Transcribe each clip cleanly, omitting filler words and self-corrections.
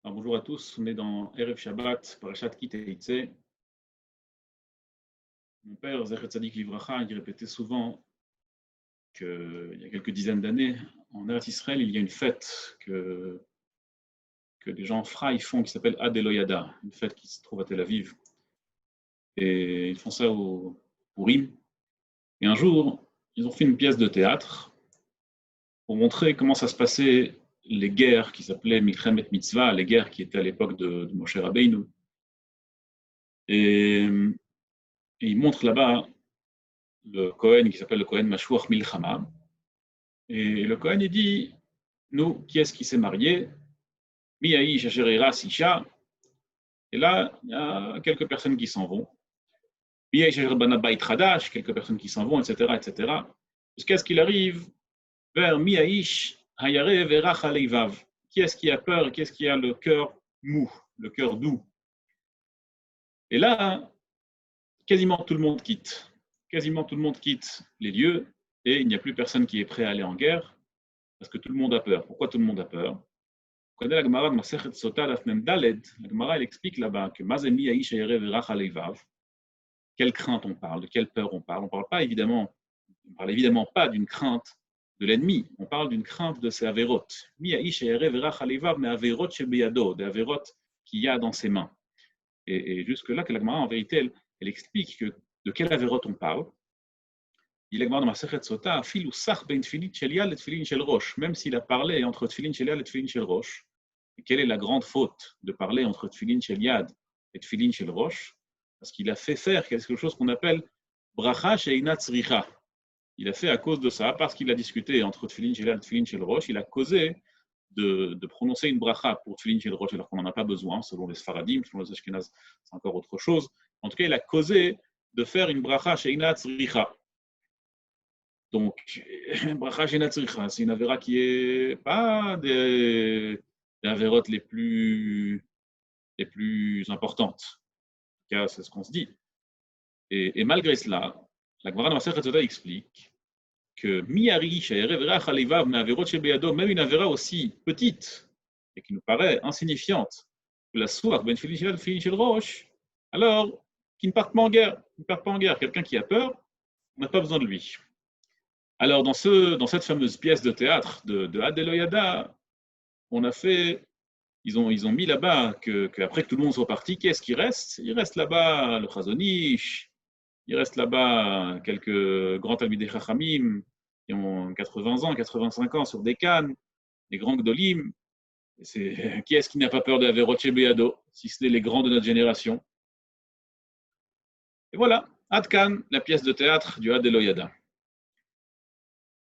Alors, bonjour à tous, on est dans Erev Shabbat, Parashat Ki Teitze. Mon père, Zecher Tzadik Livracha, il répétait souvent qu'il y a quelques dizaines d'années, en Eretz Israël, il y a une fête que les gens Frai font qui s'appelle Ad Eloyada, une fête qui se trouve à Tel Aviv. Et ils font ça au Purim. Et un jour, ils ont fait une pièce de théâtre pour montrer comment ça se passait les guerres qui s'appelaient Milchemet Mitzvah, les guerres qui étaient à l'époque de Moshe Rabbeinu. Et il montre là-bas le Kohen qui s'appelle le Kohen Mashuach Milchama. Et le Kohen, il dit, nous, qui est-ce qui s'est marié? Miaï Asherera Sisha. Et là, il y a quelques personnes qui s'en vont. Miaï Asherbana Bait Hadash, quelques personnes qui s'en vont, etc., etc. Jusqu'à ce qu'il arrive vers Miaïsh Hayare Verach Aleivav. Qui est-ce qui a peur? Qui est-ce qui a le cœur mou, le cœur doux? Et là, quasiment tout le monde quitte. Quasiment tout le monde quitte les lieux et il n'y a plus personne qui est prêt à aller en guerre parce que tout le monde a peur. Pourquoi tout le monde a peur? On connaît la Gemara de Masechet Sota Daf Mem Daled. La Gemara, elle explique là-bas que Mazemi Yaïsh Hayare Verach Aleivav. Quelle crainte on parle? De quelle peur on parle? On parle évidemment pas d'une crainte de l'ennemi. On parle d'une crainte de ses averot. Mi Yaïsh Hayare Verach Aleivav, mais averot shebeyado, des averot qu'il y a dans ses mains. Et jusque-là, que la Gemara, en vérité, elle explique que de quel averot on parle. Il est dans Masechet Sota, fil ou sach ben tfilin shel yad et tfilin shel rosh. Même s'il a parlé entre tfilin shel yad et tfilin shel rosh, et quelle est la grande faute de parler entre tfilin shel yad et tfilin shel rosh? Parce qu'il a fait faire quelque chose qu'on appelle bracha she'ina tzricha. Il a fait à cause de ça, parce qu'il a discuté entre tfilin shel yad et tfilin shel rosh, il a causé de prononcer une bracha pour tfilin shel rosh alors qu'on n'en a pas besoin, selon les Sfaradim, selon les Ashkenaz, c'est encore autre chose. En tout cas, il a causé de faire une bracha she'ina tzricha. Donc, bracha she'ina tzricha, c'est une avéra qui est pas des avérotes les plus importantes. En tout cas, c'est ce qu'on se dit. Et malgré cela, la Gemara de Masechet Sota explique que Miari she'erev verach aleivav me'averot shebeyado, même une avéra aussi petite et qui nous paraît insignifiante que la sourate ben tfilin shel yad tfilin shel rosh, alors qu'il ne parte pas en guerre. Il ne part pas en guerre. Quelqu'un qui a peur, on n'a pas besoin de lui. Alors, dans cette fameuse pièce de théâtre de Ad Eloyada, ils ont mis là-bas qu'après que tout le monde soit parti, qui est-ce qui reste? Il reste là-bas le Chazon Ish, il reste là-bas quelques grands Talmidei Chachamim qui ont 80 ans, 85 ans sur des cannes, les grands Gdolim. Qui est-ce qui n'a pas peur de Averot Shebeyado, si ce n'est les grands de notre génération? Et voilà, Ad Kan, la pièce de théâtre du Ad Eloyada.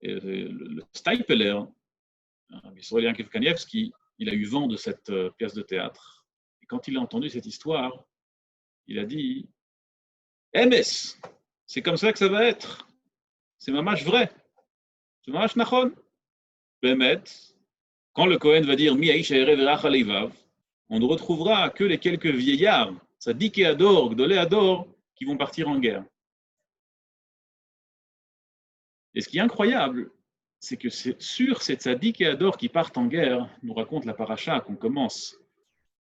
Et le Steipeler, Israélien Kefkanievski, il a eu vent de cette pièce de théâtre. Et quand il a entendu cette histoire, il a dit MS, c'est comme ça que ça va être. C'est mamash vrai. C'est mamash nachon. Bemet, quand le Kohen va dire Miaïsh Hayare verach aleivav, on ne retrouvera que les quelques vieillards, Tzadik et Ador, Gdolé Ador, qui vont partir en guerre. Et ce qui est incroyable, c'est que c'est sur ces tzaddik et ador qui partent en guerre, nous raconte la paracha qu'on commence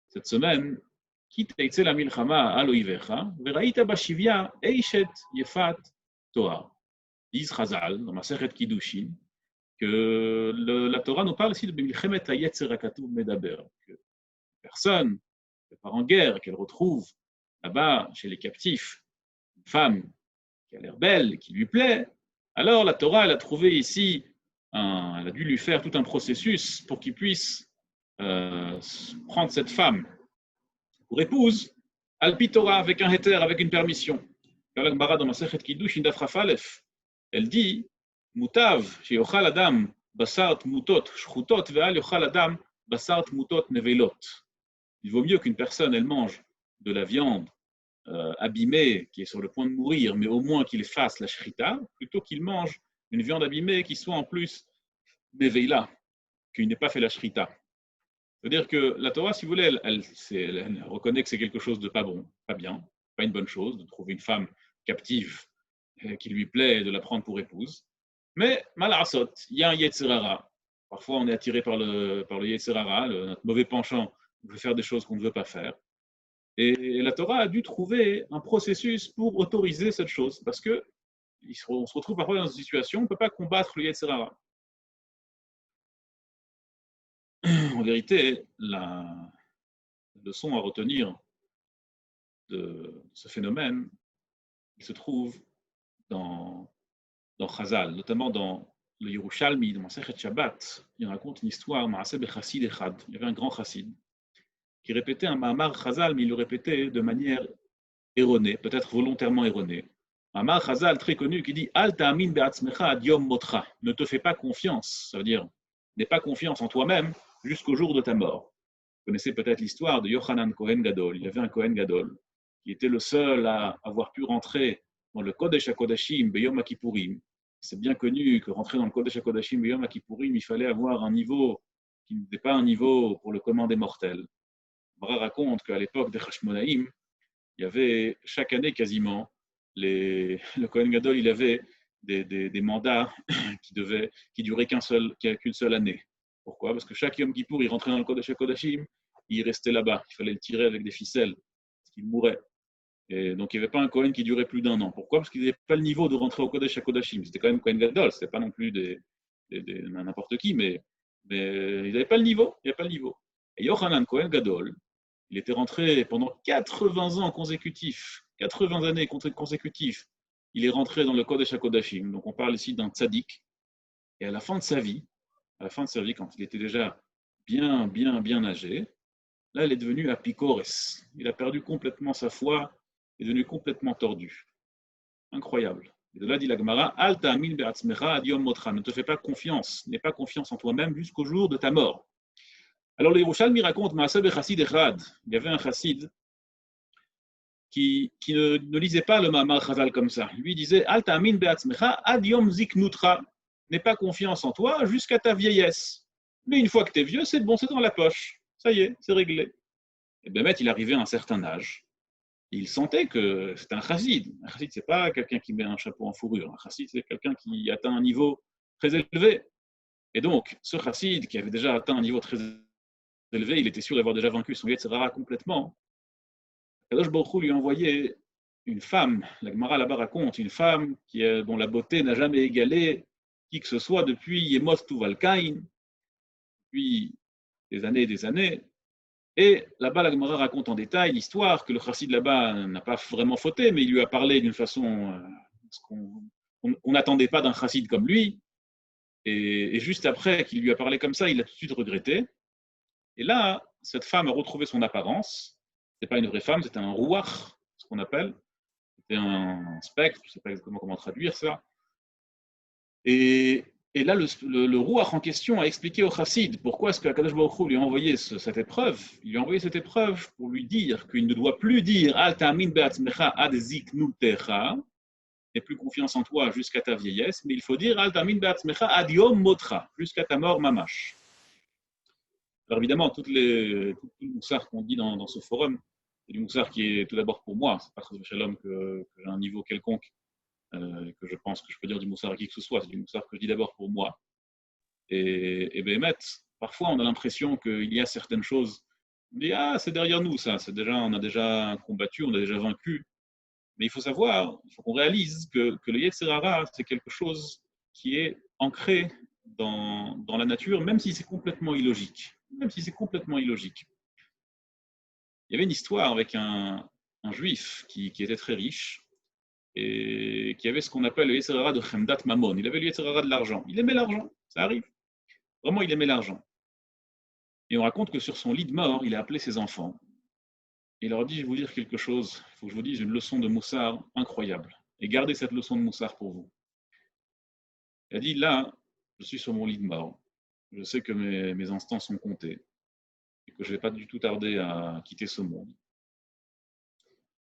cette semaine, Ki teitze la milchama al oivecha, veraita bashivya eishet yefat toar. Disent Chazal, dans Masechet Kiddushin, que la Torah nous parle ici de milchemet hayetzer hakatuv medaber, que personne qui part en guerre, qu'elle retrouve là-bas chez les captifs, une femme qui a l'air belle, qui lui plaît, alors la Torah, elle a trouvé ici, elle a dû lui faire tout un processus pour qu'il puisse prendre cette femme pour épouse, Alpi Torah, avec un héter, avec une permission. La Gemara dans Masechet Kiddushin Daf Chaf Aleph, elle dit, Mutav, sheyochal adam basar tmutot shchutot ve'al yochal adam basar tmutot nevelot. Il vaut mieux qu'une personne, elle mange de la viande abîmé, qui est sur le point de mourir, mais au moins qu'il fasse la shrita, plutôt qu'il mange une viande abîmée qui soit en plus neveila, qu'il n'ait pas fait la shrita. C'est-à-dire que la Torah, si vous voulez, elle reconnaît que c'est quelque chose de pas bon, pas bien, pas une bonne chose, de trouver une femme captive qui lui plaît et de la prendre pour épouse. Mais malarasot, il y a un Yetzirara. Parfois, on est attiré par le Yetzirara, notre mauvais penchant on veut faire des choses qu'on ne veut pas faire. Et la Torah a dû trouver un processus pour autoriser cette chose, parce que on se retrouve parfois dans une situation où on ne peut pas combattre le Yetzer Hara. En vérité, la leçon à retenir de ce phénomène, il se trouve dans Chazal, notamment dans le Yerushalmi, dans Masechet Shabbat. Il raconte une histoire, Maaseh Bechassid Echad. Il y avait un grand chassid qui répétait un Mahamar Chazal, mais il le répétait de manière erronée, peut-être volontairement erronée. Un Mahamar Chazal très connu qui dit Al ta'amin be'atzmecha ad yom motra. Ne te fais pas confiance, ça veut dire n'aie pas confiance en toi-même jusqu'au jour de ta mort. Vous connaissez peut-être l'histoire de Yochanan Kohen Gadol. Il y avait un Kohen Gadol qui était le seul à avoir pu rentrer dans le Kodesh HaKodashim Beyom HaKippurim. C'est bien connu que rentrer dans le Kodesh HaKodashim Beyom HaKippurim, il fallait avoir un niveau qui n'était pas un niveau pour le commun des mortels. Bra raconte qu'à l'époque des Hashmonaïm, il y avait chaque année quasiment, le Kohen Gadol, il avait des mandats qui duraient qu'une seule année. Pourquoi? Parce que chaque Yom Kippour, il rentrait dans le Kodesh HaKodashim, il restait là-bas. Il fallait le tirer avec des ficelles, parce qu'il mourait. Et donc, il n'y avait pas un Kohen qui durait plus d'1 an. Pourquoi? Parce qu'il n'avait pas le niveau de rentrer au Kodesh HaKodashim. C'était quand même Kohen Gadol, c'était pas non plus n'importe qui, mais il n'avait pas le niveau. Il n'avait pas le niveau. Et Yochanan Kohen Gadol, il était rentré pendant 80 ans consécutifs, 80 années consécutives. Il est rentré dans le Kodesh HaKodashim. Donc, on parle ici d'un tzaddik. Et à la fin de sa vie, quand il était déjà bien âgé, là, il est devenu apikores. Il a perdu complètement sa foi, il est devenu complètement tordu. Incroyable. Et de là dit la Gemara, Al ta'amin be'atzmecha ad yom motra. Ne te fais pas confiance, n'aie pas confiance en toi-même jusqu'au jour de ta mort. Alors, le Yerushalmi raconte, Maaseh bechassid echad. Il y avait un chassid qui ne lisait pas le Mahamar Chazal comme ça. Lui disait, Al ta'amin be'atzmecha ad yom ziknutra. N'aie pas confiance en toi jusqu'à ta vieillesse. Mais une fois que tu es vieux, c'est bon, c'est dans la poche. Ça y est, c'est réglé. Et Bémet, il arrivait à un certain âge. Il sentait que c'était un chassid. Un chassid, ce n'est pas quelqu'un qui met un chapeau en fourrure. Un chassid, c'est quelqu'un qui atteint un niveau très élevé. Et donc, ce chassid qui avait déjà atteint un niveau très élevé, il était sûr d'avoir déjà vaincu son Yetzer Hara complètement. Kadosh Baruch Hu lui a envoyé une femme. La Gemara là-bas raconte une femme dont la beauté n'a jamais égalé qui que ce soit depuis Yemot Tuval Kain, depuis des années et des années. Et là-bas, la Gemara raconte en détail l'histoire que le chassid là-bas n'a pas vraiment fauté, mais il lui a parlé d'une façon qu'on n'attendait pas d'un chassid comme lui. Et juste après qu'il lui a parlé comme ça, il a tout de suite regretté. Et là, cette femme a retrouvé son apparence. Ce n'était pas une vraie femme, c'était un rouach, ce qu'on appelle. C'était un spectre, je ne sais pas exactement comment traduire ça. Et là, le rouach en question a expliqué au chassid pourquoi est-ce que Akadosh Baruch Hu lui a envoyé cette épreuve. Il lui a envoyé cette épreuve pour lui dire qu'il ne doit plus dire Al ta'amin be'atzmecha ad ziknutecha, n'aie plus confiance en toi jusqu'à ta vieillesse, mais il faut dire Al ta'amin be'atzmecha ad yom motra, jusqu'à ta mort mamash. Alors évidemment, tout le moussard qu'on dit dans ce forum, c'est du moussard qui est tout d'abord pour moi. C'est pas chez l'homme que j'ai un niveau quelconque. Que je pense que je peux dire du moussard à qui que ce soit, c'est du moussard que je dis d'abord pour moi. Et Béhémet, parfois on a l'impression qu'il y a certaines choses, on dit ah c'est derrière nous ça, on a déjà combattu, on a déjà vaincu. Mais il faut savoir, il faut qu'on réalise que le Yetzer Hara, c'est quelque chose qui est ancré dans la nature, même si c'est complètement illogique. Même si c'est complètement illogique. Il y avait une histoire avec un juif qui était très riche, et qui avait ce qu'on appelle le Yetzer Hara de Chemdat Mamon. Il avait le Yetzer Hara de l'argent. Il aimait l'argent, ça arrive. Vraiment, il aimait l'argent. Et on raconte que sur son lit de mort, il a appelé ses enfants. Et il leur a dit, je vais vous dire quelque chose, il faut que je vous dise une leçon de moussard incroyable. Et gardez cette leçon de moussard pour vous. Il a dit, là, je suis sur mon lit de mort. Je sais que mes instants sont comptés. Et que je ne vais pas du tout tarder à quitter ce monde.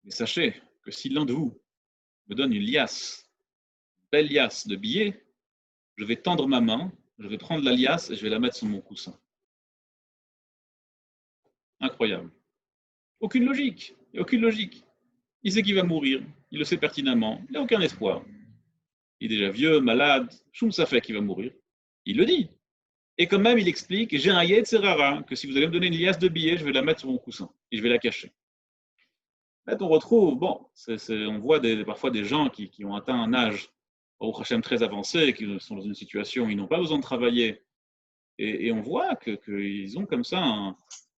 Mais sachez que si l'un de vous me donne une belle liasse de billets, je vais tendre ma main, je vais prendre la liasse et je vais la mettre sur mon coussin. Incroyable. Aucune logique. Il n'y a aucune logique. Il sait qu'il va mourir. Il le sait pertinemment. Il n'a aucun espoir. Il est déjà vieux, malade. Choum ça fait qu'il va mourir. Il le dit. Et quand même, il explique, j'ai un Yetzerara, que si vous allez me donner une liasse de billets, je vais la mettre sur mon coussin et je vais la cacher. Là, on retrouve, bon, on voit parfois des gens qui ont atteint un âge, au Hachem, très avancé, qui sont dans une situation où ils n'ont pas besoin de travailler. Et on voit qu'ils ont comme ça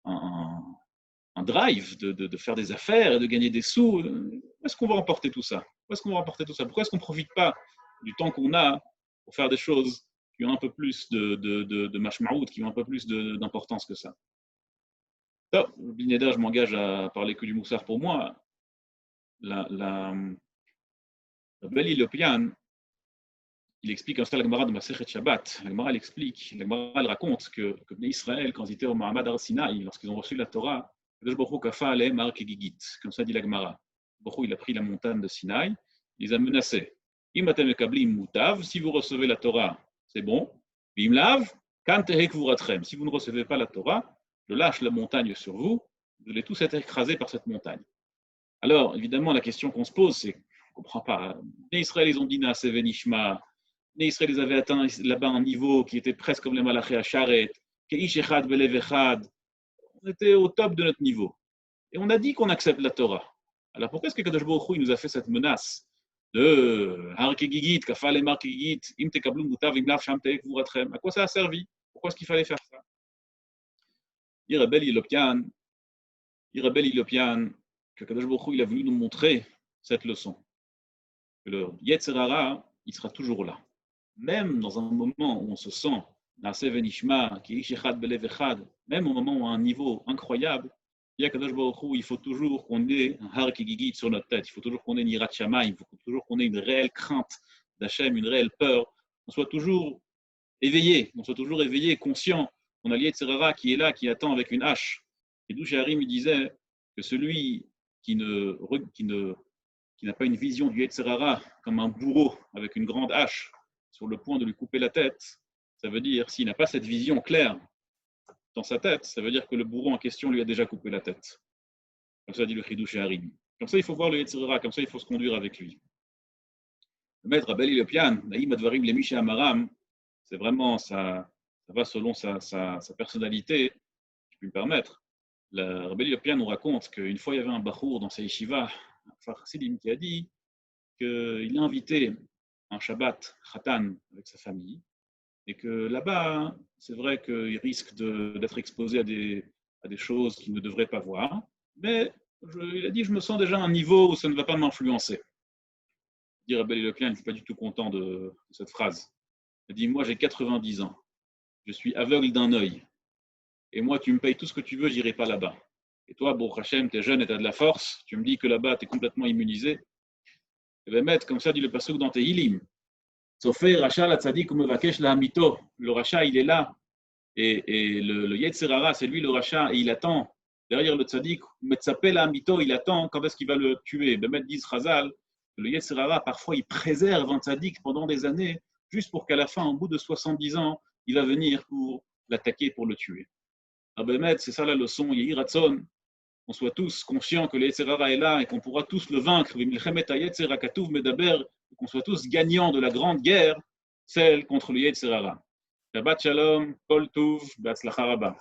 un drive de faire des affaires et de gagner des sous. Où est-ce qu'on va emporter tout ça? Où est-ce qu'on va emporter tout ça? Pourquoi est-ce qu'on ne profite pas du temps qu'on a pour faire des choses qui ont un peu plus de mashmaout, qui ont un peu plus d'importance que ça? Top, Bineda, je m'engage à parler que du moussard pour moi. La belle Ilopian, il explique comme ça la Gemara de Masechet Shabbat. La Gemara, la Gemara, elle raconte que Bnei Israël, quand ils étaient au Mahamad Har Sinaï, lorsqu'ils ont reçu la Torah, comme ça dit la Gemara. Il a pris la montagne de Sinaï, il les a menacés. Si vous recevez la Torah, c'est bon. Si vous ne recevez pas la Torah, je lâche la montagne sur vous, vous allez tous être écrasés par cette montagne. Alors, évidemment, la question qu'on se pose, c'est, on ne comprend pas. Les Israël, ils ont dit Naaseh Venishma. Les Israël, ils avaient atteint là-bas un niveau qui était presque comme les Malachés à Sharet, Keish Echad Belev Echad. On était au top de notre niveau. Et on a dit qu'on accepte la Torah. Alors pourquoi est-ce que Kadosh Baruch Hu, il nous a fait cette menace de Har Kegigit, Kafal Emar Kegigit, Im Tekablum Mutav Imlav Sham Teek Vuratrem? À quoi ça a servi? Pourquoi est-ce qu'il fallait faire ça? Irabel Ilopian, que Kadosh Baruch Hu, il a voulu nous montrer cette leçon. Que le Yetzerara, il sera toujours là. Même dans un moment où on se sent Naaseh Venishma, Keish Echad Belev Echad, même au moment où on a un niveau incroyable, il faut toujours qu'on ait un har kigigit sur notre tête, il faut toujours qu'on ait une yirat shamayim, il faut toujours qu'on ait une réelle crainte d'Hachem, une réelle peur, qu'on soit toujours éveillé, conscient qu'on a l'Yetzerara qui est là, qui attend avec une hache. Et d'où Harim lui disait que celui qui n'a pas une vision du Yetzerara comme un bourreau avec une grande hache sur le point de lui couper la tête, ça veut dire, s'il n'a pas cette vision claire dans sa tête, ça veut dire que le bourreau en question lui a déjà coupé la tête. Comme ça dit le Chidouche et Harim. Comme ça, il faut voir le Yetzirara, comme ça, il faut se conduire avec lui. Le maître Abel Ilopian, Naïm Advarim Lemish Amaram, c'est vraiment, ça va selon sa personnalité, je puis me permettre. Le Abel Ilopian nous raconte qu'une fois, il y avait un bachour dans sa yeshiva, un Farsidim, qui a dit qu'il a invité un Shabbat Khatan avec sa famille, et que là-bas, c'est vrai qu'il risque d'être exposé à des choses qu'il ne devrait pas voir, mais il a dit, je me sens déjà à un niveau où ça ne va pas m'influencer. Dire Abel Leclerc, il n'est pas du tout content de cette phrase. Il dit, moi j'ai 90 ans, je suis aveugle d'un œil, et moi tu me payes tout ce que tu veux, j'irai pas là-bas. Et toi, Baruch Hashem, tu es jeune et tu as de la force, tu me dis que là-bas tu es complètement immunisé. Et bien mettre, comme ça dit le pasuk dans tes Hilim, Sofé Racha la tzadik umevakesh la hamito. Le Racha, il est là. Et le Yetzerara, c'est lui le Racha, et il attend. Derrière le tzadik, Metzape la hamito, il attend quand est-ce qu'il va le tuer. Bemet dit Chazal, le Yetzerara, parfois, il préserve un tzadik pendant des années, juste pour qu'à la fin, au bout de 70 ans, il va venir pour l'attaquer, pour le tuer. Bemet, c'est ça la leçon, Yehi Ratzon, qu'on soit tous conscients que le Yetzerara est là et qu'on pourra tous le vaincre. Qu'on soit tous gagnants de la grande guerre, celle contre le Yetzerara. Shabbat Shalom, Kol Tuv, Be'atzlacha Rabba.